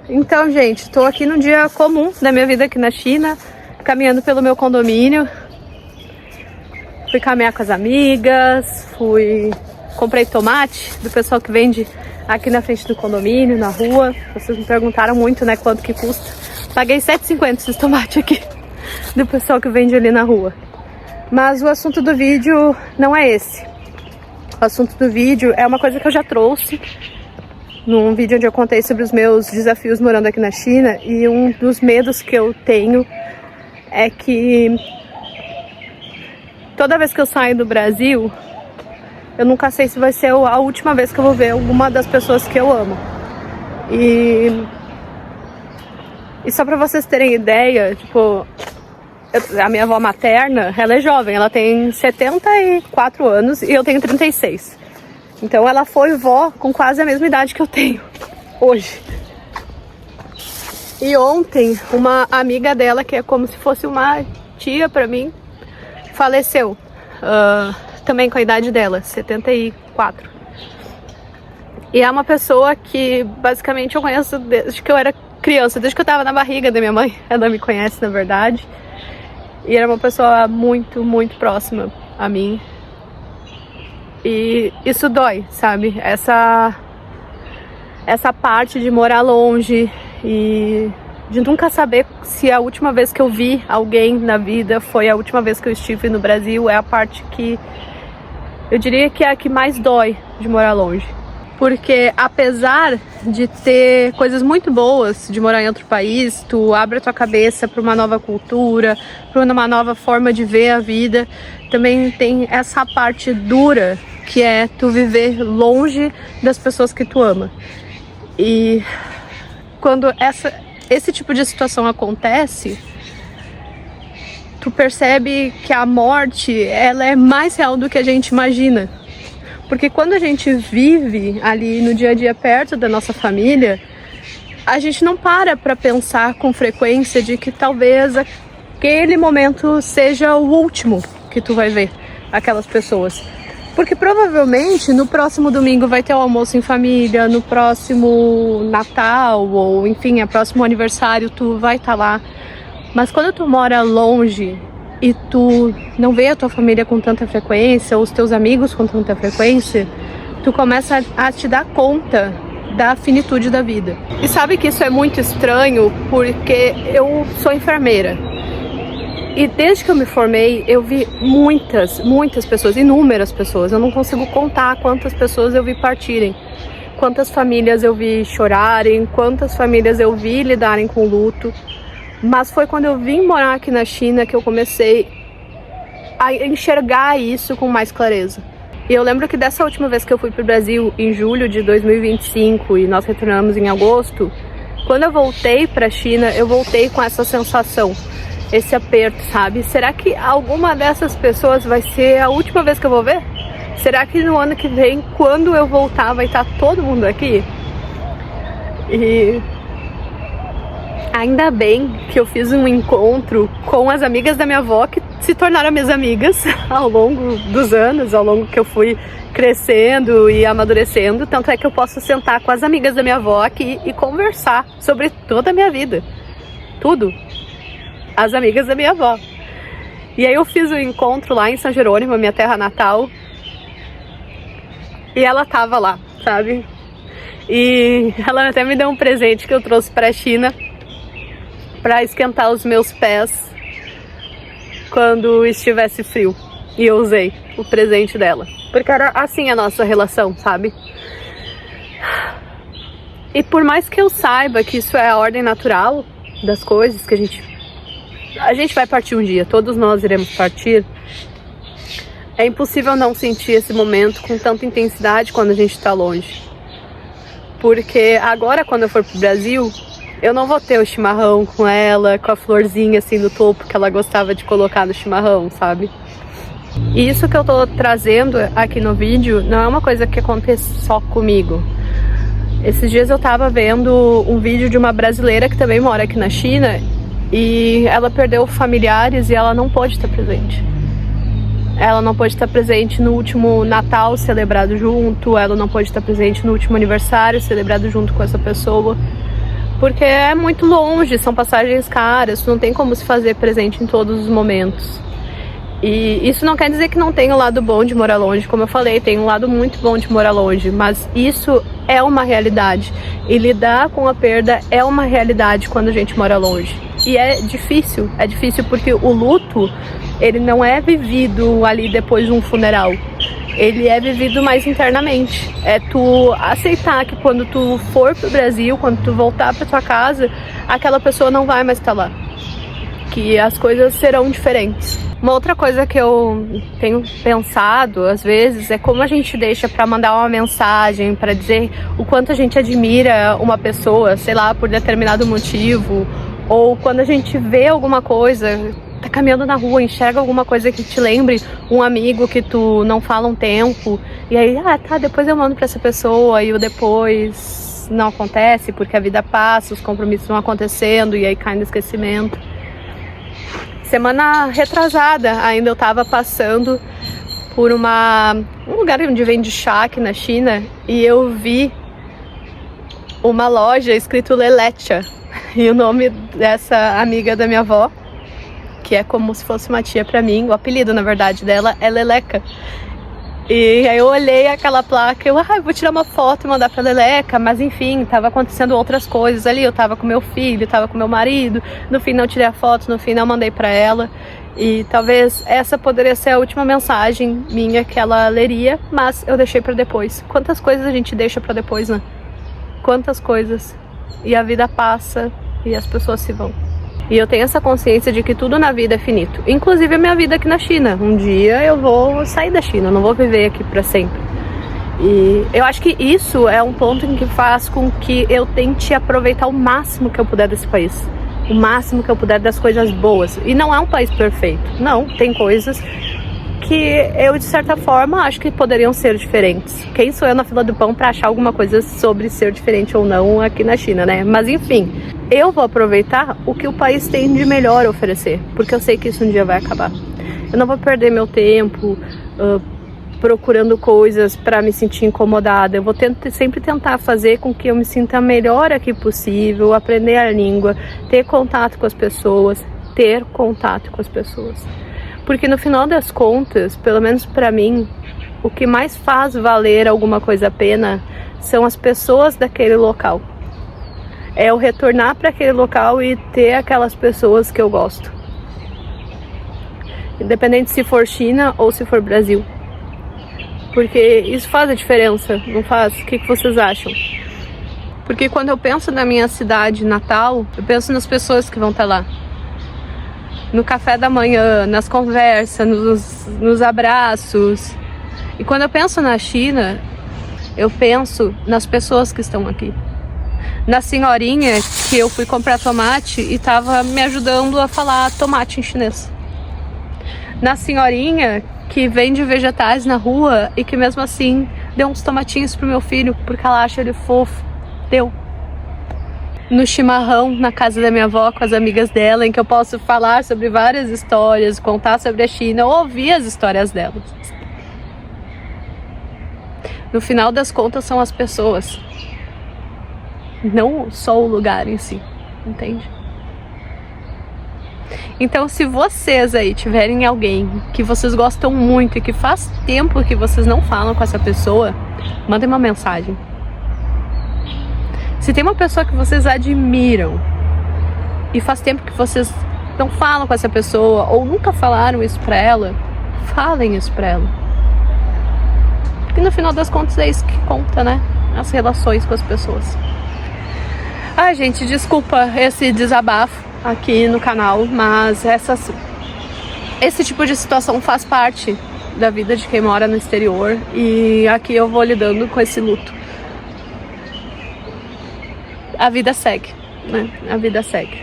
Então, gente, tô aqui num dia comum da minha vida aqui na China, caminhando pelo meu condomínio. Fui caminhar com as amigas, comprei tomate do pessoal que vende aqui na frente do condomínio, na rua. Vocês me perguntaram muito, né, quanto que custa. Paguei R$7,50 esses tomates aqui, do pessoal que vende ali na rua. Mas o assunto do vídeo não é esse. O assunto do vídeo é uma coisa que eu já trouxe num vídeo onde eu contei sobre os meus desafios morando aqui na China. E um dos medos que eu tenho é que toda vez que eu saio do Brasil, eu nunca sei se vai ser a última vez que eu vou ver alguma das pessoas que eu amo. E só pra vocês terem ideia, tipo, a minha avó materna, ela é jovem, ela tem 74 anos e eu tenho 36. Então ela foi vó com quase a mesma idade que eu tenho hoje. E ontem, uma amiga dela, que é como se fosse uma tia pra mim, faleceu. Também com a idade dela, 74. E é uma pessoa que basicamente eu conheço desde que eu era criança, desde que eu tava na barriga da minha mãe. Ela me conhece, na verdade. E era uma pessoa muito, muito próxima a mim. E isso dói, sabe? Essa parte de morar longe e de nunca saber se a última vez que eu vi alguém na vida foi a última vez que eu estive no Brasil, é a parte que eu diria que é a que mais dói de morar longe. Porque apesar de ter coisas muito boas de morar em outro país, tu abre a tua cabeça para uma nova cultura, para uma nova forma de ver a vida, também tem essa parte dura que é tu viver longe das pessoas que tu ama. E quando esse tipo de situação acontece, tu percebe que a morte, ela é mais real do que a gente imagina. Porque quando a gente vive ali no dia a dia perto da nossa família, a gente não para pensar com frequência de que talvez aquele momento seja o último que tu vai ver aquelas pessoas. Porque provavelmente no próximo domingo vai ter o almoço em família, no próximo Natal, ou enfim, no próximo aniversário tu vai estar lá. Mas quando tu mora longe e tu não vê a tua família com tanta frequência, ou os teus amigos com tanta frequência, tu começa a te dar conta da finitude da vida. E sabe que isso é muito estranho, porque eu sou enfermeira. E desde que eu me formei, eu vi muitas pessoas, inúmeras pessoas. Eu não consigo contar quantas pessoas eu vi partirem, quantas famílias eu vi chorarem, quantas famílias eu vi lidarem com luto. Mas foi quando eu vim morar aqui na China que eu comecei a enxergar isso com mais clareza. E eu lembro que dessa última vez que eu fui para o Brasil, em julho de 2025, e nós retornamos em agosto, quando eu voltei para a China, eu voltei com essa sensação, esse aperto, sabe? Será que alguma dessas pessoas vai ser a última vez que eu vou ver? Será que no ano que vem, quando eu voltar, vai estar todo mundo aqui? E ainda bem que eu fiz um encontro com as amigas da minha avó, que se tornaram minhas amigas ao longo dos anos, ao longo que eu fui crescendo e amadurecendo. Tanto é que eu posso sentar com as amigas da minha avó aqui e conversar sobre toda a minha vida. Tudo. As amigas da minha avó. E aí eu fiz um encontro lá em São Jerônimo, minha terra natal. E ela tava lá, sabe? E ela até me deu um presente que eu trouxe pra China, para esquentar os meus pés quando estivesse frio. E eu usei o presente dela, porque era assim a nossa relação, sabe? E por mais que eu saiba que isso é a ordem natural das coisas, que a gente vai partir um dia, todos nós iremos partir, é impossível não sentir esse momento com tanta intensidade quando a gente está longe. Porque agora, quando eu for pro Brasil, eu não vou ter o chimarrão com ela, com a florzinha assim do topo que ela gostava de colocar no chimarrão, sabe? E isso que eu tô trazendo aqui no vídeo não é uma coisa que acontece só comigo. Esses dias eu tava vendo um vídeo de uma brasileira que também mora aqui na China e ela perdeu familiares e ela não pôde estar presente. Ela não pôde estar presente no último Natal celebrado junto, ela não pôde estar presente no último aniversário celebrado junto com essa pessoa, Porque é muito longe, são passagens caras, não tem como se fazer presente em todos os momentos. E isso não quer dizer que não tem o lado bom de morar longe, como eu falei, tem um lado muito bom de morar longe, mas isso é uma realidade. E lidar com a perda é uma realidade quando a gente mora longe. E é difícil porque o luto, ele não é vivido ali depois de um funeral. Ele é vivido mais internamente. É tu aceitar que quando tu for pro Brasil, quando tu voltar pra tua casa, aquela pessoa não vai mais estar lá. Que as coisas serão diferentes. Uma outra coisa que eu tenho pensado, às vezes, é como a gente deixa pra mandar uma mensagem, pra dizer o quanto a gente admira uma pessoa, sei lá, por determinado motivo, ou quando a gente vê alguma coisa, tá caminhando na rua, enxerga alguma coisa que te lembre um amigo que tu não fala um tempo, e aí, depois eu mando pra essa pessoa, e o depois não acontece, porque a vida passa, os compromissos vão acontecendo, e aí cai no esquecimento. Semana retrasada ainda eu tava passando por um lugar onde vende chá aqui na China e eu vi uma loja escrito Lelecha e o nome dessa amiga da minha avó, que é como se fosse uma tia pra mim, o apelido na verdade dela é Leleca. E aí eu olhei aquela placa, eu vou tirar uma foto e mandar pra Leleca, mas enfim, tava acontecendo outras coisas ali, eu tava com meu filho, tava com meu marido, no fim não tirei a foto, no fim não mandei pra ela, e talvez essa poderia ser a última mensagem minha que ela leria, mas eu deixei pra depois. Quantas coisas a gente deixa pra depois, né? Quantas coisas, e a vida passa, e as pessoas se vão. E eu tenho essa consciência de que tudo na vida é finito. Inclusive a minha vida aqui na China. Um dia eu vou sair da China, eu não vou viver aqui pra sempre. E eu acho que isso é um ponto em que faz com que eu tente aproveitar o máximo que eu puder desse país. O máximo que eu puder das coisas boas. E não é um país perfeito. Não, tem coisas que eu, de certa forma, acho que poderiam ser diferentes. Quem sou eu na fila do pão pra achar alguma coisa sobre ser diferente ou não aqui na China, né? Mas enfim, eu vou aproveitar o que o país tem de melhor a oferecer, porque eu sei que isso um dia vai acabar. Eu não vou perder meu tempo procurando coisas pra me sentir incomodada. Eu vou sempre tentar fazer com que eu me sinta melhor aqui possível, aprender a língua, ter contato com as pessoas, Porque no final das contas, pelo menos pra mim, o que mais faz valer alguma coisa a pena são as pessoas daquele local. É eu retornar para aquele local e ter aquelas pessoas que eu gosto. Independente se for China ou se for Brasil. Porque isso faz a diferença, não faz? O que vocês acham? Porque quando eu penso na minha cidade natal, eu penso nas pessoas que vão estar lá. No café da manhã, nas conversas, nos abraços. E quando eu penso na China, eu penso nas pessoas que estão aqui. Na senhorinha que eu fui comprar tomate e tava me ajudando a falar tomate em chinês. Na senhorinha que vende vegetais na rua e que mesmo assim deu uns tomatinhos pro meu filho porque ela acha ele fofo. Deu. No chimarrão na casa da minha avó com as amigas dela, em que eu posso falar sobre várias histórias, contar sobre a China, ouvir as histórias delas. No final das contas são as pessoas, não só o lugar em si, entende? Então se vocês aí tiverem alguém que vocês gostam muito e que faz tempo que vocês não falam com essa pessoa, mandem uma mensagem. Se tem uma pessoa que vocês admiram e faz tempo que vocês não falam com essa pessoa ou nunca falaram isso pra ela, falem isso pra ela. Porque no final das contas é isso que conta, né? As relações com as pessoas. Ai, gente, desculpa esse desabafo aqui no canal, mas esse tipo de situação faz parte da vida de quem mora no exterior e aqui eu vou lidando com esse luto. A vida segue, né? A vida segue.